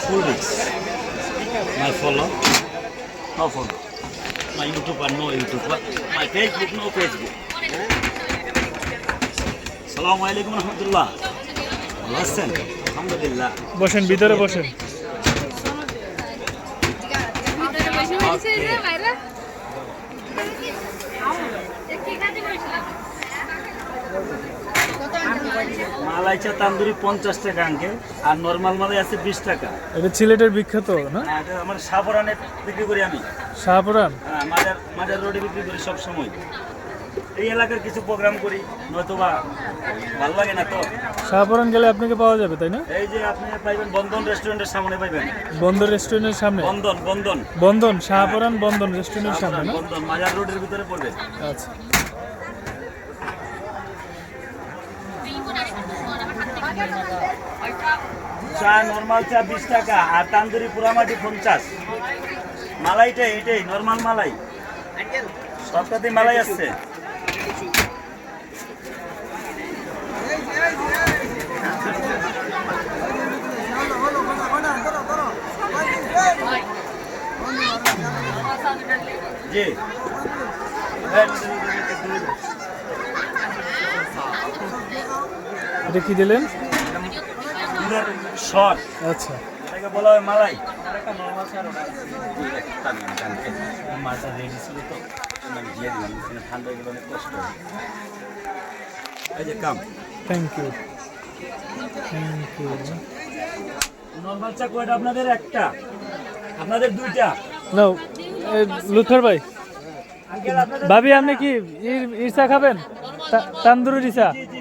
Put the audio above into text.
full risk. My follow, no follow. My YouTuber, no YouTuber. My Facebook, no Facebook. Assalamu alaikum warahmatullah. ভালো আছেন? আলহামদুলিল্লাহ। বসেন, ভিতরে বসেন। মালাই চা তান্দুরি 50 টাকা আঙ্কেল, আর নরমাল মালাই আছে 20 টাকা। এটা সিলেটের বিখ্যাত না? এটা আমার শাহপুরানে বিক্রি করি আমি। শাহপুরান? হ্যাঁ, মাজার রোডে বিক্রি করি সব সময়। এই এলাকার কিছু প্রোগ্রাম করি, নয়তোবা ভালো লাগে না তো। শাহপুরান গেলে আপনাকে পাওয়া যাবে, তাই না? এই যে আপনি পাইবেন বন্ধন রেস্টুরেন্টের সামনে পাইবেন। বন্দর রেস্টুরেন্টের সামনে? বন্ধন বন্ধন, শাহপুরান বন্ধন রেস্টুরেন্টের সামনে না? বন্ধন মাজার রোডের ভিতরে পড়বে। আচ্ছা। চা নরমাল চা 20 টাকা, আর তান্দুরি পুরামাটি 50। মালাইটা এটাই নরমাল মালাই, সবটাতেই মালাই আসছে। জি এটা কি দিলেন? শর্ট, আচ্ছা। এটাকে বলা হয় মালাই। মালটা রেডি ছিল তো আমি দিয়ে দিলাম, ঠান্ডা হয়ে গেলে অনেক কষ্ট হয়। এই যে কাম। Thank you, thank you. Normal চা কয়টা আপনাদের? একটা, আপনাদের দুইটা। নাও লুথার ভাই। আঙ্কেল আপনাদের ভাবি আপনি কি ইরসা খাবেন? তান্দুরি ইরসা? জি জি